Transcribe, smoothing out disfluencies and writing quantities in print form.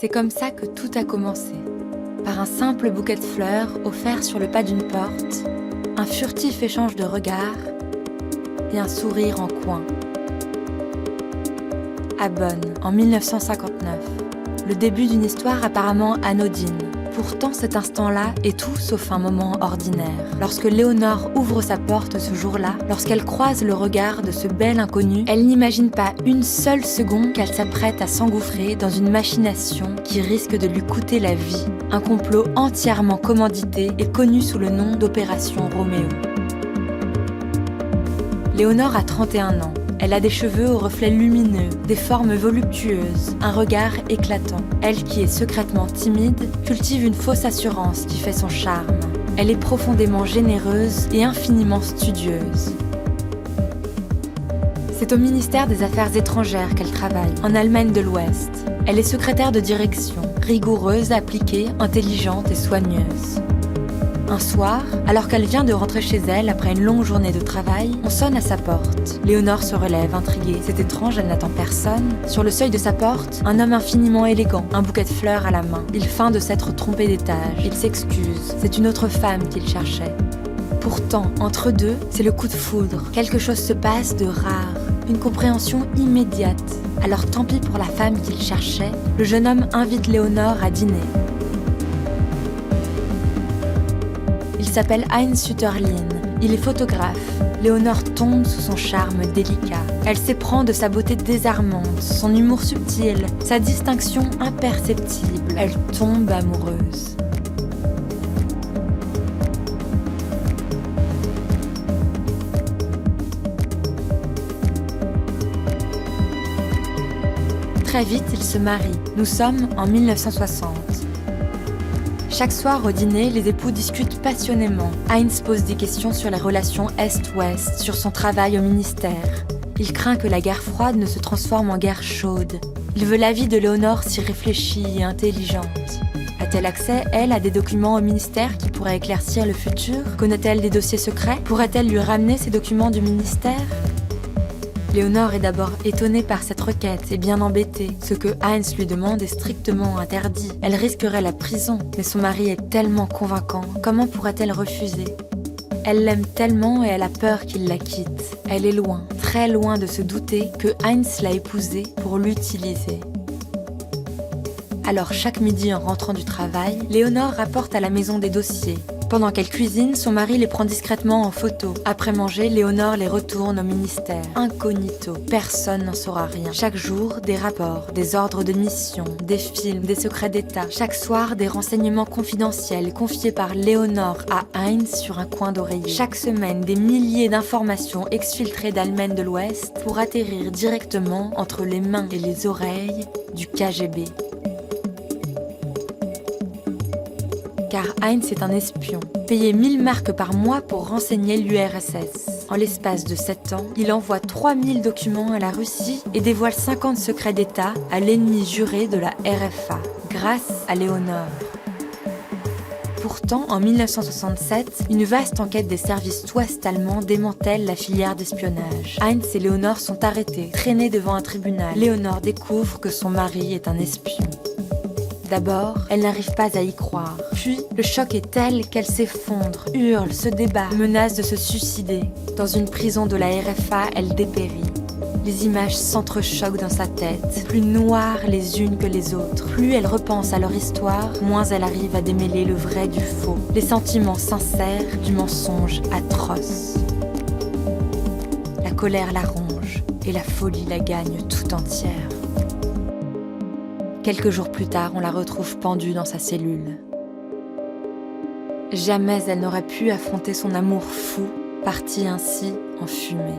C'est comme ça que tout a commencé. Par un simple bouquet de fleurs offert sur le pas d'une porte, un furtif échange de regards et un sourire en coin. À Bonn, en 1959, le début d'une histoire apparemment anodine. Pourtant, cet instant-là est tout sauf un moment ordinaire. Lorsque Léonore ouvre sa porte ce jour-là, lorsqu'elle croise le regard de ce bel inconnu, elle n'imagine pas une seule seconde qu'elle s'apprête à s'engouffrer dans une machination qui risque de lui coûter la vie. Un complot entièrement commandité et connu sous le nom d'Opération Roméo. Léonore a 31 ans. Elle a des cheveux aux reflets lumineux, des formes voluptueuses, un regard éclatant. Elle, qui est secrètement timide, cultive une fausse assurance qui fait son charme. Elle est profondément généreuse et infiniment studieuse. C'est au ministère des Affaires étrangères qu'elle travaille, en Allemagne de l'Ouest. Elle est secrétaire de direction, rigoureuse, appliquée, intelligente et soigneuse. Un soir, alors qu'elle vient de rentrer chez elle après une longue journée de travail, on sonne à sa porte. Léonore se relève, intriguée. C'est étrange, elle n'attend personne. Sur le seuil de sa porte, un homme infiniment élégant, un bouquet de fleurs à la main. Il feint de s'être trompé d'étage. Il s'excuse. C'est une autre femme qu'il cherchait. Pourtant, entre deux, c'est le coup de foudre. Quelque chose se passe de rare. Une compréhension immédiate. Alors tant pis pour la femme qu'il cherchait, le jeune homme invite Léonore à dîner. Il s'appelle Heinz Sütterlin. Il est photographe. Léonore tombe sous son charme délicat. Elle s'éprend de sa beauté désarmante, son humour subtil, sa distinction imperceptible. Elle tombe amoureuse. Très vite, ils se marient. Nous sommes en 1960. Chaque soir au dîner, les époux discutent passionnément. Heinz pose des questions sur les relations Est-Ouest, sur son travail au ministère. Il craint que la guerre froide ne se transforme en guerre chaude. Il veut l'avis de Léonore si réfléchie et intelligente. A-t-elle accès, elle, à des documents au ministère qui pourraient éclaircir le futur? Connaît-elle des dossiers secrets? Pourrait-elle lui ramener ces documents du ministère? Léonore est d'abord étonnée par cette requête et bien embêtée. Ce que Heinz lui demande est strictement interdit. Elle risquerait la prison, mais son mari est tellement convaincant. Comment pourrait-elle refuser? Elle l'aime tellement et elle a peur qu'il la quitte. Elle est loin, très loin de se douter que Heinz l'a épousée pour l'utiliser. Alors chaque midi en rentrant du travail, Léonore rapporte à la maison des dossiers. Pendant qu'elle cuisine, son mari les prend discrètement en photo. Après manger, Léonore les retourne au ministère. Incognito, personne n'en saura rien. Chaque jour, des rapports, des ordres de mission, des films, des secrets d'État. Chaque soir, des renseignements confidentiels confiés par Léonore à Heinz sur un coin d'oreiller. Chaque semaine, des milliers d'informations exfiltrées d'Allemagne de l'Ouest pour atterrir directement entre les mains et les oreilles du KGB. Car Heinz est un espion, payé 1000 marks par mois pour renseigner l'URSS. En l'espace de 7 ans, il envoie 3000 documents à la Russie et dévoile 50 secrets d'État à l'ennemi juré de la RFA, grâce à Léonore. Pourtant, en 1967, une vaste enquête des services ouest allemands démantèle la filière d'espionnage. Heinz et Léonore sont arrêtés, traînés devant un tribunal. Léonore découvre que son mari est un espion. D'abord, elle n'arrive pas à y croire. Puis, le choc est tel qu'elle s'effondre, hurle, se débat, menace de se suicider. Dans une prison de la RFA, elle dépérit. Les images s'entrechoquent dans sa tête, plus noires les unes que les autres. Plus elle repense à leur histoire, moins elle arrive à démêler le vrai du faux, les sentiments sincères du mensonge atroce. La colère la ronge et la folie la gagne tout entière. Quelques jours plus tard, on la retrouve pendue dans sa cellule. Jamais elle n'aurait pu affronter son amour fou, parti ainsi en fumée.